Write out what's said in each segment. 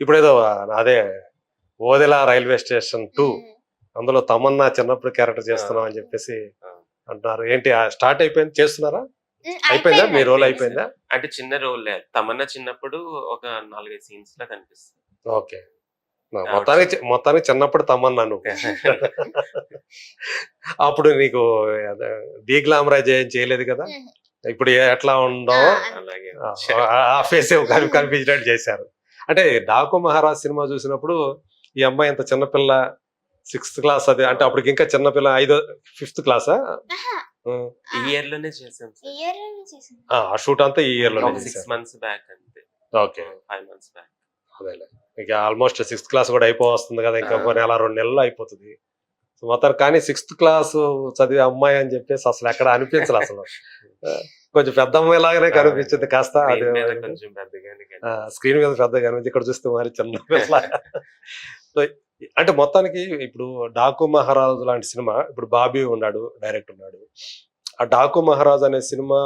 ఇప్పుడేదో అదే Odela railway station 2 అందులో తమన్నా చిన్నప్పుడు క్యారెక్టర్ చేస్తున్నాం అని చెప్పేసి అంటున్నారు. ఏంటి స్టార్ట్ అయిపోయింది, చేస్తున్నారా? అయిపోయిందా మీ రోల్? అయిపోయిందా? అంటే చిన్న రోల్ తమన్నా చిన్నప్పుడు ఒక 4-5 సీన్స్ లా కనిపిస్తుంది. ఓకే. మొత్తానికి చిన్నప్పుడు తమన్నా నువ్వు. అప్పుడు నీకు డీగ్లామరైజ్ ఏం చేయలేదు కదా? ఇప్పుడు ఎట్లా ఉండో అలాగే ఆ ఫేస్ కనిపించినట్టు చేశారు. అంటే డాకు మహారాజ్ సినిమా చూసినప్పుడు ఈ అమ్మాయి ఇంత చిన్నపిల్ల 6th క్లాస్, అది అంటే అప్పటికి ఇంకా చిన్నపిల్ల 5th క్లాసా? ఈ ఇయర్ లోనే చేసాం. ఆ షూట్ అంతా ఈ ఇయర్ లో 6 months బ్యాక్ అంతే. Okay, 5 months back. అదేలే. ఇక ఆల్మోస్ట్ 6th క్లాస్ కూడా అయిపోతుంది కదా, ఇంకా ఒక నెల 2 నెలలు అయిపోతుంది. సో మొత్తం కానీ 6th క్లాస్ చదివే అమ్మాయి అని చెప్పేసి అసలు ఎక్కడ అనిపించదు. అసలు కొంచెం పెద్ద అమ్మాయి లాగానే కనిపించింది కాస్త. స్క్రీన్ మీద పెద్దగా కనిపించింది, ఇక్కడ చూస్తే మరి చిన్న. సో అంటే మొత్తానికి ఇప్పుడు డాకు మహారాజు లాంటి సినిమా, ఇప్పుడు బాబీ ఉన్నాడు, డైరెక్టర్ ఉన్నాడు. ఆ డాకు మహారాజ్ అనే సినిమా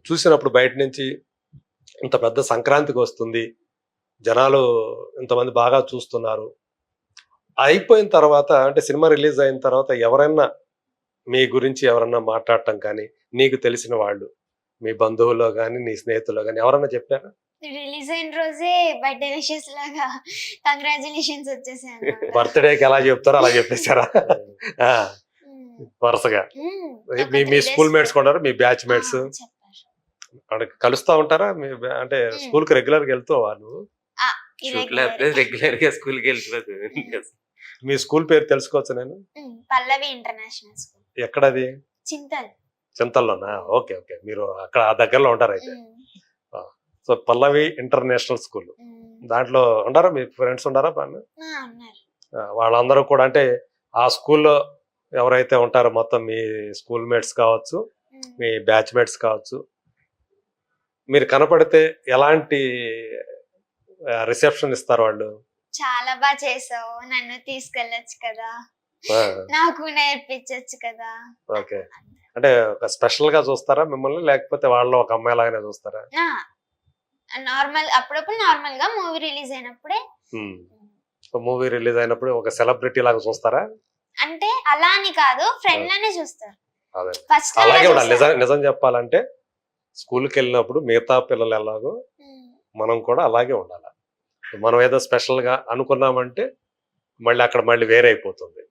చూసినప్పుడు బయట నుంచి ఇంత పెద్ద సంక్రాంతికి వస్తుంది, జనాలు ఇంతమంది బాగా చూస్తున్నారు, అయిపోయిన తర్వాత అంటే సినిమా రిలీజ్ అయిన తర్వాత ఎవరైనా మీ గురించి ఎవరన్నా మాట్లాడటం కానీ, నీకు తెలిసిన వాళ్ళు మీ బంధువుల్లో కానీ నీ స్నేహితుల్లో కానీ ఎవరన్నా చెప్పారా? రిలీజ్ అయిన రోజే బర్త్డే విషెస్ లాగా కంగ్రాచులేషన్స్ వచ్చేసాయి. బర్త్డేకి ఎలా చెప్తారో అలా చెప్పేశారా? వరుసగా మీ స్కూల్ మేట్స్ కొన్నారు, మీ బ్యాచ్ మేట్స్ కలుస్తా ఉంటారా? అంటే స్కూల్ కి రెగ్యులర్ గా వెళ్తూ వాళ్ళు రెగ్యులర్ గా స్కూల్ కి వెళ్ళిపోతుంది. మీ స్కూల్ పేరు తెలుసుకోవచ్చు నేను? పల్లవి ఇంటర్నేషనల్ స్కూల్. ఎక్కడది? చింతల్లోనా? ఓకే ఓకే, మీరు అక్కడ ఆ దగ్గరలో ఉంటారు అయితే. సో పల్లవి ఇంటర్నేషనల్ స్కూల్, దాంట్లో ఉంటారా మీ ఫ్రెండ్స్? ఉన్నారా? వాళ్ళందరూ కూడా అంటే ఆ స్కూల్లో ఎవరైతే ఉంటారో మొత్తం మీ స్కూల్ మేట్స్ కావచ్చు, మీ బ్యాచ్ మేట్స్ కావచ్చు, మీరు కనపడితే ఎలాంటి రిసెప్షన్ ఇస్తారు వాళ్ళు? చాలా బాగా చేసావు, నన్ను తీసుకెళ్ళొచ్చు కదా, నాకు నేర్పించచ్చు కదా. ఓకే, అంటే స్పెషల్ గా చూస్తారా మిమ్మల్ని, లేకపోతే వాళ్ళు ఒక అమ్మాయి లాగానే చూస్తారా? నార్మల్, అప్పుడప్పుడు నార్మల్ గా మూవీ రిలీజ్ అయినప్పుడే. మూవీ రిలీజ్ అయినప్పుడు ఒక సెలబ్రిటీ లాగా చూస్తారా? అంటే అలా అని కాదు, ఫ్రెండ్ లానే చూస్తారు. అలాగే ఉండాలి. నిజం చెప్పాలంటే స్కూల్కి వెళ్ళినప్పుడు మిగతా పిల్లలు ఎలాగో మనం కూడా అలాగే ఉండాలి. మనం ఏదో స్పెషల్ గా అనుకున్నామంటే మళ్ళీ అక్కడ మళ్ళీ వేరే అయిపోతుంది,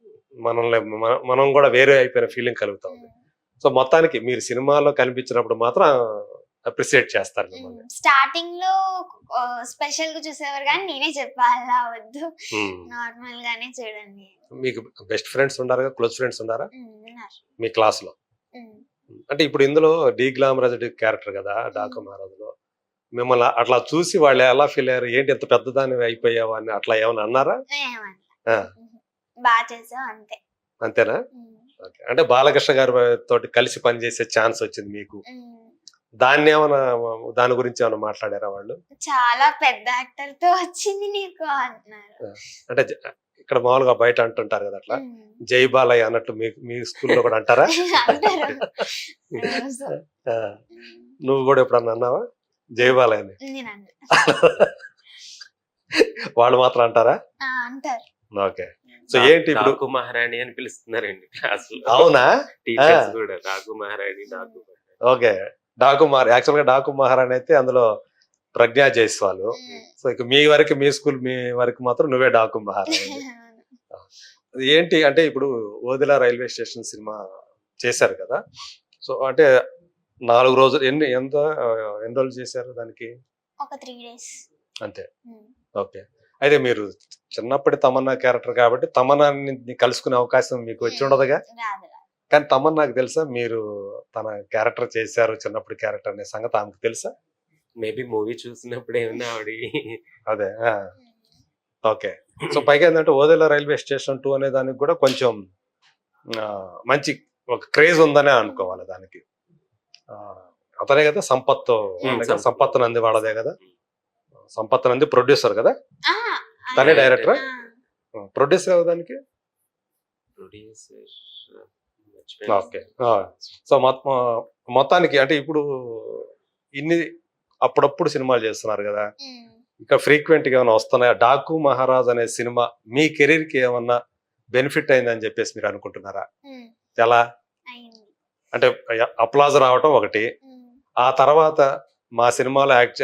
మనం కూడా వేరే అయిపోయిన ఫీలింగ్ కలుగుతుంది. సో మొత్తానికి మీరు సినిమాలో కనిపించినప్పుడు మాత్రం అప్రిషియేట్ చేస్తారు మిమ్మల్ని. స్టార్టింగ్ లో స్పెషల్ గా చూసేవారు కానీ నేనే చెప్పాలా వద్దు, నార్మల్ గానే చూడండి. మీకు బెస్ట్ ఫ్రెండ్స్ ఉన్నారా, క్లోజ్ ఫ్రెండ్స్ ఉన్నారా మీ క్లాస్ లో? అంటే ఇప్పుడు ఇందులో డీగ్లామరైజ్డ్ క్యారెక్టర్ కదా డాకు మహారాజులో, మిమ్మల్ని అట్లా చూసి వాళ్ళు ఎలా ఫీల్ అయ్యారు? ఏంటి ఎంత పెద్దదాన్ని అయిపోయావు అని అట్లా ఏమన్నా అన్నారా? బాగా చేసావు అంతే. అంతేనా? అంటే బాలకృష్ణ గారి తోటి కలిసి పనిచేసే ఛాన్స్ వచ్చింది మీకు, దాని గురించి ఏమైనా మాట్లాడారా వాళ్ళు? చాలా పెద్ద యాక్టర్ తో వచ్చింది నీకు అంటున్నారు. అంటే ఇక్కడ మామూలుగా బయట అంటుంటారు కదా అట్లా, జై బాలయ్య అన్నట్టు మీ స్కూల్లో కూడా అంటారా? నువ్వు కూడా ఎప్పుడన్నా అన్నావా జై బాలయ్య అని? వాళ్ళు మాత్రం అంటారా? ఓకే. సో ఏంటి ఇప్పుడు డాకు మహారాణి అని పిలుస్తున్నారండి క్లాస్ లో? అవునా? టీచర్స్ కూడా డాకు మహారాణి. ఓకే, యాక్చువల్ గా డాకు మహారాణి అయితే అందులో ప్రజ్ఞా జైస్వాల్. సో ఇక మీ స్కూల్ మీ వరకు మాత్రం నువ్వే డాకు మహారాణి. ఏంటి అంటే ఇప్పుడు ఓదెల రైల్వే స్టేషన్ సినిమా చేశారు కదా, సో అంటే 4 రోజులు ఎన్ని రోజులు చేశారు దానికి? ఒక 3 days అంతే. ఓకే, అయితే మీరు చిన్నప్పటి తమన్నా క్యారెక్టర్ కాబట్టి తమన్నాని కలుసుకునే అవకాశం మీకు వచ్చి ఉండదుగా? కానీ తమన్నాకు తెలుసా మీరు తన క్యారెక్టర్ చేశారు, చిన్నప్పుడు క్యారెక్టర్ అనే సంగతి ఆమెకు తెలుసా? మేబీ మూవీ చూసినప్పుడు ఏమన్నా ఆవిడ. అదే. ఓకే. సో పైగా ఏంటంటే ఓదెల రైల్వే స్టేషన్ 2 అనే దానికి కూడా కొంచెం మంచి ఒక క్రేజ్ ఉందనే అనుకోవాలి దానికి. అతనే కదా సంపత్ నంది వాళ్ళదే కదా? సంపత్ నంది ప్రొడ్యూసర్ కదా, తనే డైరెక్టర్, ప్రొడ్యూసర్ దానికి. ఓకే. సో మొత్తానికి అంటే ఇప్పుడు ఇన్ని అప్పుడప్పుడు సినిమాలు చేస్తున్నారు కదా, ఇంకా ఫ్రీక్వెంట్ గా ఏమైనా వస్తున్నాయా? డాకు మహారాజ్ అనే సినిమా మీ కెరీర్ కి ఏమన్నా బెనిఫిట్ అయిందని చెప్పేసి మీరు అనుకుంటున్నారా? ఉమ్, ఎలా అయింది. అంటే అప్లాజ్ రావటం ఒకటి, ఉమ్, ఆ తర్వాత మా సినిమాలో యాక్ట్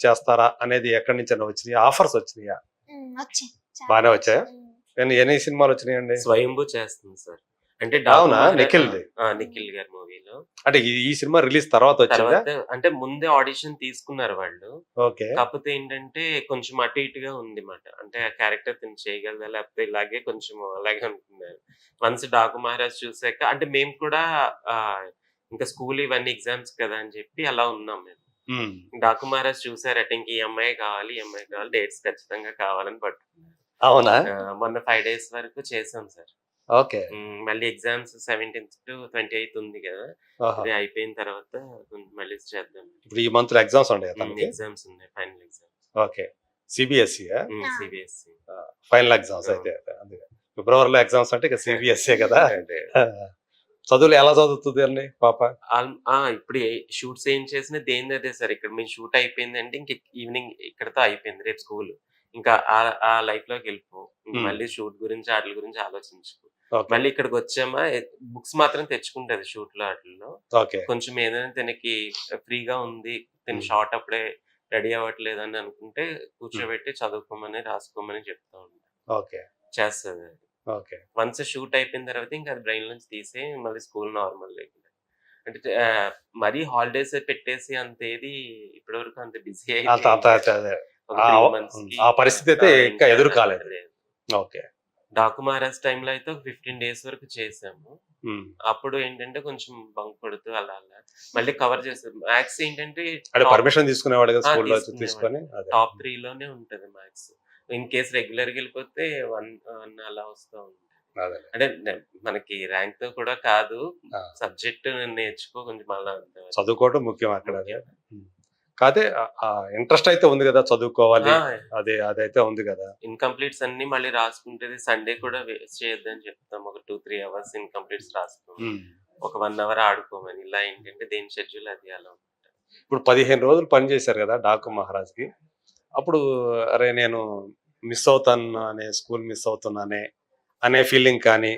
చేస్తారా అనేది ఎక్కడి నుంచి వచ్చినాయి? ఆఫర్స్ వచ్చినాయా? వచ్చింది. బాగానే వచ్చాయా? ఉమ్, ఎన్ని సినిమాలు వచ్చినాయండి? స్వయంభూ చేస్తుంది సార్. అంటే అవునా? డాకు నిఖిల్ది? నిఖిల్ గారి మూవీలో అంటే ఈ సినిమా రిలీజ్ తర్వాత వచ్చిందా? తర్వాత అంటే ముందే ఆడిషన్ తీసుకున్నారు వాళ్ళు. ఓకే. కాకపోతే ఏంటంటే కొంచెం అటు ఇటుగా ఉంది మాట. అంటే ఆ క్యారెక్టర్ తిను చేయగలదా? లేకపోతే ఇలాగే కొంచెం అలాగే అనుకున్నారు. వన్స్ 'డాకు మహారాజ్' చూసాక అంటే మేము కూడా ఇంకా స్కూల్ ఇవన్నీ ఎగ్జామ్స్ కదా అని చెప్పి అలా ఉన్నాం మేము. ఉమ్. 'డాకు మహారాజ్' చూసారట ఇంక ఈ అమ్మాయే కావాలి, ఈ అమ్మాయే కావాలి, డేట్స్ ఖచ్చితంగా కావాలని పట్టుకున్నారు. అవునా? మొన్న 5 డేస్ వరకు చేసాం సార్. ఓకే. మళ్ళీ ఎగ్జామ్స్ 17th to 28th ఉంది కదా! ఆహా. అది అయిపోయిన తర్వాత మళ్ళీ చేద్దాం. ఇప్పుడు ఈ మంత్ లో ఎగ్జామ్స్ ఉన్నాయి తనకి. ఎగ్జామ్స్ ఉన్నాయి. Final exams. Okay. CBSE CBSE. Final exams అయితే అందుకే ఫిబ్రవరిలో ఎగ్జామ్స్ అంటే ఇక సిబిఎస్ఈ కదా. అదే. చదువులు ఎలా చదువుతుంది అండి పాప? ఇప్పుడు షూట్స్ ఏం చేసినా దేనిది అదే సార్. ఇక్కడ మేము షూట్ అయిపోయిందంటే ఇంక ఈవినింగ్ ఇక్కడితో అయిపోయింది. రేపు స్కూల్. ఇంకా ఆ లైఫ్ లోకి వెళ్ళిపో. మళ్ళీ షూట్ గురించి ఆటల గురించి ఆలోచించుకో. ఓకే. మళ్ళీ ఇక్కడికి వచ్చామా బుక్స్ మాత్రం తెచ్చుకుంటది షూట్ లో ఆటల్లో. ఓకే. కొంచెం ఏదైనా తనకి ఫ్రీగా ఉంది, తను Hmm. షార్ట్ అప్పుడే రెడీ అవ్వట్లేదు అని అనుకుంటే కూర్చోబెట్టి చదువుకోమని రాసుకోమని చెప్తా ఉంటా. ఓకే. చేస్తుంది. ఓకే. వన్స్ షూట్ అయిపోయిన తర్వాత ఇంకా అది బ్రెయిన్ నుంచి తీసి మళ్ళీ స్కూల్ నార్మల్ అంటే మరీ హాలిడేస్ పెట్టేసి అంత ఏది ఇప్పటివరకు అంత బిజీ అంత అంత అదే. ఒక ఆ 3 months కి ఆ పరిస్థితి అయితే ఇంకా ఎదురు కాలేదు. లేదు. ఓకే. 'డాకు మహారాజ్' టైంలో అయితే ఒక 15 డేస్ వరకు చేసాము. ఉమ్. అప్పుడు ఏంటంటే కొంచెం బంక్ కొడుతూ అలా అలా మళ్ళీ కవర్ చేసాం. మ్యాథ్స్ ఏంటంటే అంటే పర్మిషన్ తీసుకునేవాడు కదా స్కూల్లో తీసుకునేవాడు. తీసుకొని. అదే. టాప్ 3 లోనే ఉంటది మ్యాథ్స్. ఇన్ కేస్ రెగ్యులర్‌గా వెళ్ళిపోతే 1 అలా వస్తా ఉంటుంది. అదే. అంటే మనకి ర్యాంక్ తో కూడా కాదు. ఆ. సబ్జెక్ట్ నేర్చుకో కొంచెం మళ్ళా చదువుకోవడం ముఖ్యం అక్కడ. కాదే ఇంట్రెస్ట్ అయితే ఉంది కదా చదువుకోవాలి. అదే అదైతే ఉంది కదా. ఇన్‌కంప్లీట్స్ అన్ని మళ్ళీ రాసుకుంటది. సండే కూడా వేస్ట్ చేయొద్దని చెప్తాం. ఒక 2-3 అవర్స్ ఇన్‌కంప్లీట్స్ రాసుకో. ఉమ్. ఒక 1 అవర్ ఆడుకోమని. ఇలా ఏంటంటే దేని షెడ్యూల్ అది అలా ఉంటుంది. ఇప్పుడు 15 రోజులు పని చేశారు కదా డాకు మహారాజ్కి. అప్పుడు అరే నేను మిస్ అవుతాను అనే స్కూల్ మిస్ అవుతున్నానే అనే ఫీలింగ్ కానీ,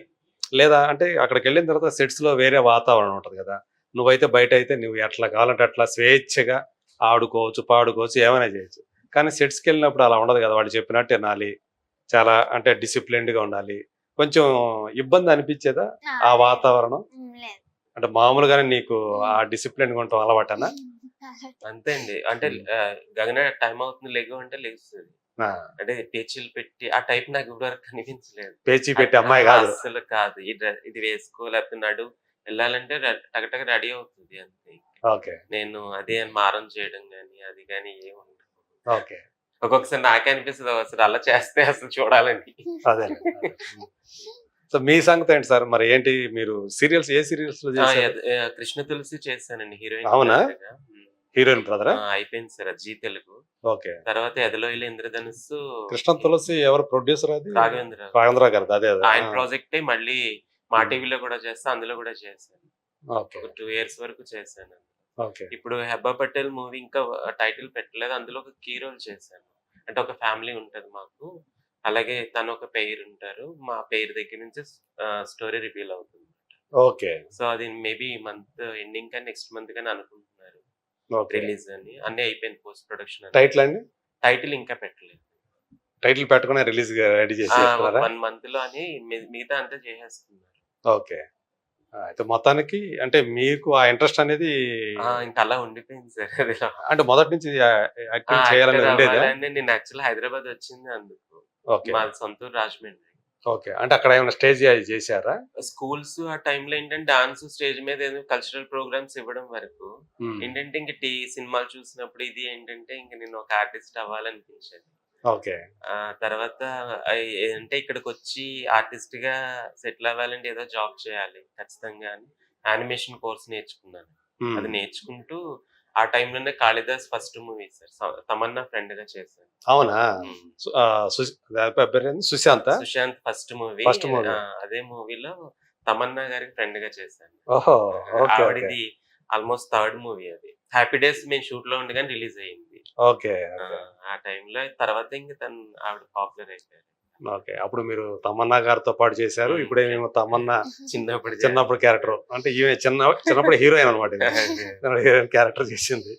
లేదా అంటే అక్కడికి వెళ్ళిన తర్వాత సెట్స్ లో వేరే వాతావరణం ఉంటుంది కదా. నువ్వైతే బయట అయితే నువ్వు ఎట్లా కావాలంటే అట్లా స్వేచ్ఛగా ఆడుకోవచ్చు, పాడుకోవచ్చు, ఏమైనా చేయొచ్చు. కానీ సెట్స్కి వెళ్ళినప్పుడు అలా ఉండదు కదా. వాడు చెప్పినట్టు వినాలి, చాలా అంటే డిసిప్లిన్డ్ గా ఉండాలి. కొంచెం ఇబ్బంది అనిపించేదా ఆ వాతావరణం? లేదు. అంటే మామూలుగానే నీకు ఆ డిసిప్లిన్ గా ఉండటం అలవాటనా? అంతే అండి. అంటే గగన టైం అవుతుంది లెగు అంటే లెగుస్తది. ఆ, అంటే పేచీలు పెట్టి ఆ టైప్ నాకు ఇప్పటివరకు కనిపించలేదు. పేచీ పెట్టి అమ్మాయి కాదు. అస్సలు కాదు. ఇది వేసుకో లేకపోతే నడు వెళ్ళాలంటే టగటగ రెడీ అవుతుంది అంతే. ఓకే. నేను అదే అని మారం చేయడం గాని అది గాని ఏమి ఉండదు. ఓకే. ఒక్కొక్కసారి నాకే అనిపిస్తది అసలు అలా చేస్తే అసలు చూడాలని. అదే. సో మీ సంగతి ఏంటి సార్? మరి ఏంటి మీరు సీరియల్స్ ఏ సీరియల్స్ లో చేశారు? కృష్ణ తులసి చేశానండి హీరోయిన్. అవునా? హీరోయిన్ బ్రదరా? అయిపోయింది సార్ అది జీ తెలుగు. ఓకే. తర్వాత ఎదలోయిలో ఇంద్రధనుస్సు కృష్ణ తులసి ఎవరు ప్రొడ్యూసర్? అది రాఘవేంద్ర గారు. అదే ఆయన ప్రాజెక్టే మళ్ళీ మా టీవీలో కూడా చేస్తా, అందులో కూడా చేశాను. ఓకే. ఒక 2 years వరకు చేశాను. ఓకే. ఇప్పుడు హెబ్బా పటేల్ మూవీ ఇంకా టైటిల్ పెట్టలేదు. అందులో ఒక కీ రోల్ చేశాను. అంటే ఒక ఫ్యామిలీ ఉంటది మాకు. అలాగే తను ఒక పెయిర్ ఉంటారు. మా పెయిర్ దగ్గర నుంచి స్టోరీ రివీల్ అవుతుంది. ఓకే. సో అది మేబీ మంత్ ఎండింగ్ కానీ నెక్స్ట్ మంత్ కానీ అనుకుంటున్నారు ఓకే. రిలీజ్ అని. అన్ని అయిపోయింది పోస్ట్ ప్రొడక్షన్. టైటిల్ అండి? టైటిల్ ఇంకా పెట్టలేదు. టైటిల్ పెట్టుకుని రిలీజ్ రెడీ చేసి 1 month లో అని మిగతా అంతా చేసేస్తున్నారు. ఓకే. అయితే మొత్తానికి అంటే మీకు ఆ ఇంట్రెస్ట్ అనేది ఇంకా అలా ఉండిపోయింది సార్. అది అంటే మొదటి నుంచి యాక్టింగ్ చేయాలని ఉండేదా? నేను యాక్చువల్ హైదరాబాద్ వచ్చింది అందుకు. ఓకే. మా సొంతూరు రాజమండ్రి. ఓకే. అంటే అక్కడ ఏమైనా స్టేజ్ చేశారా? స్కూల్స్ ఆ టైంలో ఏంటంటే డాన్స్ స్టేజ్ మీద ఏదో కల్చరల్ ప్రోగ్రామ్స్ ఇవ్వడం వరకు ఏంటంటే ఇంక సినిమాలు చూసినప్పుడు ఇది ఏంటంటే ఇంక నేను ఒక ఆర్టిస్ట్ అవ్వాలనిపించేది. ఓకే. తర్వాత అంటే ఇక్కడికి వచ్చి ఆర్టిస్ట్ గా సెటిల్ అవ్వాలంటే ఏదో జాబ్ చేయాలి ఖచ్చితంగా అని యానిమేషన్ కోర్స్ నేర్చుకున్నాను. అది నేర్చుకుంటూ ఆ టైంలోనే Kalidas first movie sir Tamannaah friend గా చేశాను. అవునా? Sushant first movie. అదే మూవీలో తమన్నా గారికి ఫ్రెండ్ గా చేశాను. ఆవిడది ఆల్మోస్ట్ 3rd మూవీ అది. హ్యాపీ డేస్ మేము షూట్ లో ఉండగానే రిలీజ్ అయ్యింది. ఓకే. ఆ టైంలో తర్వాత ఇంక తను ఆవిడ పాపులర్ అయిపోయారు. ఓకే. అప్పుడు మీరు తమన్నా గారితో పాటు చేశారు. ఇప్పుడేమో తమన్నా చిన్నప్పుడు చిన్నప్పుడు క్యారెక్టర్ అంటే ఈమె చిన్నప్పుడు హీరోయిన్ అనమాట. హీరోయిన్ క్యారెక్టర్ చేసింది.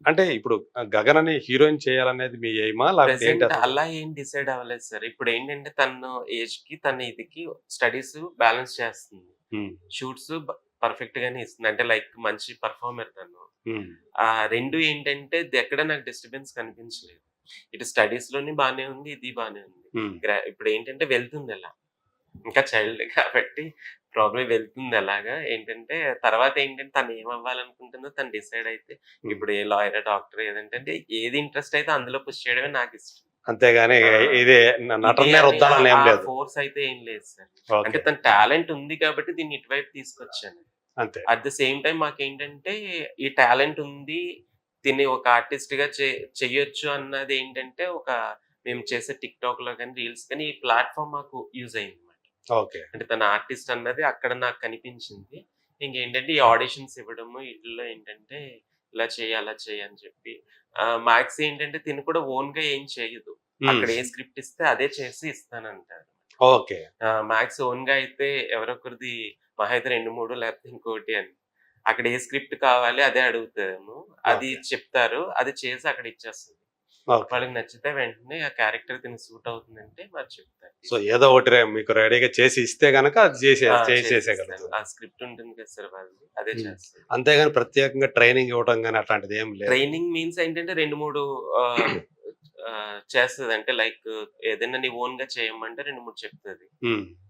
అంటే ఇప్పుడు గగన్ అని హీరోయిన్ చేయాలనేది మీ ఎయిమా లేకపోతే ఏంటి ప్రెసెంట్ అసలు? అలా ఏం డిసైడ్ అవ్వలేదు సార్. ఇప్పుడు ఏంటంటే తను ఏజ్ కి తన ఇదికి స్టడీస్ బ్యాలెన్స్ చేస్తుంది. హ్మ్. షూట్స్ పర్ఫెక్ట్ గానే ఇస్తుంది. అంటే లైక్ మంచి పర్ఫార్మర్ తను. హ్మ్. ఆ 2 ఏంటంటే ఎక్కడ నాకు డిస్టర్బెన్స్ కనిపించలేదు. ఇటు స్టడీస్ లోని బానే ఉంది. ఇది బానే ఉంది. హ్మ్. ఇప్పుడు ఏంటంటే వెళ్తుంది అలా. ఇంకా చైల్డ్ కాబట్టి ప్రాబ్లమ్ వెళ్తుంది అలాగా. ఏంటంటే తర్వాత ఏంటంటే తను ఏమవ్వాలనుకుంటుందో తను డిసైడ్ అయితే ఇప్పుడు ఏ లాయర్, డాక్టర్ ఏదంటే ఏది ఇంట్రెస్ట్ అయితే అందులో పుష్ చేయడమే నాకిష్టం. అంతేగాని ఆ! ఇదే నటనే రుద్దాలని ఏం లేదు. ఫోర్స్ అయితే ఏం లేదు సార్. అంటే ఓకే. తన టాలెంట్ ఉంది కాబట్టి దీన్ని ఇటువైపు తీసుకొచ్చాను. అంతే. అట్ ద సేమ్ టైమ్ మాకేంటంటే ఈ టాలెంట్ ఉంది. దీన్ని ఒక ఆర్టిస్ట్‌గా చెయ్యొచ్చు అన్నది ఏంటంటే మేము చేసే టిక్‌టాక్‌లో గాని, రీల్స్ కానీ ఈ ప్లాట్‌ఫార్మ్ మాకు యూజ్ అయిందన్నమాట. ఓకే. అంటే తన ఆర్టిస్ట్ అన్నది అక్కడ నాకు కనిపించింది. ఇంకేంటంటే ఈ ఆడిషన్స్ ఇవ్వడము ఈటిల్లో ఏంటంటే ఇలా చెయ్యి, అలా చెయ్యి అని చెప్పి మ్యాక్స్ ఏంటంటే తిను కూడా ఓన్‌గా ఏం చేయదు. హ్మ్. అక్కడ ఏ స్క్రిప్ట్ ఇస్తే అదే చేసి ఇస్తానంటారు. ఓకే. మ్యాక్స్ ఓన్‌గా అయితే ఎవరొకరిది మహా అయితే 2, 3 లేకపోతే ఇంకోటి అని. అక్కడ ఏ స్క్రిప్ట్ కావాలి అదే అడుగుతాము. అది ఓకే. చెప్తారు. అది చేసి అక్కడ ఇచ్చేస్తది. ఓకే. వాళ్ళకి నచ్చితే వెంటనే ఆ క్యారెక్టర్ దీనికి సూట్ అవుతుందంటే మరి చెప్తారు. సో ఏదో ఒకటి మీకు రెడీగా చేసి ఇస్తే గనక అది చేసిస్తాను. చేసేయగలుగుతారు. ఆ స్క్రిప్ట్ ఉంటుంది కదా సార్ వాళ్ళది. అదే హ్మ్. చేస్తాను. అంతేగాని ప్రత్యేకంగా ట్రైనింగ్ ఇవ్వటం గాని అట్లాంటిది ఏం లేదు. ట్రైనింగ్ మీన్స్ ఏంటంటే 2, 3 చేస్తది. అంటే లైక్ ఏదైనా నీ ఓన్‌గా చేయమంటే 2, 3 చెప్తది. హ్మ్.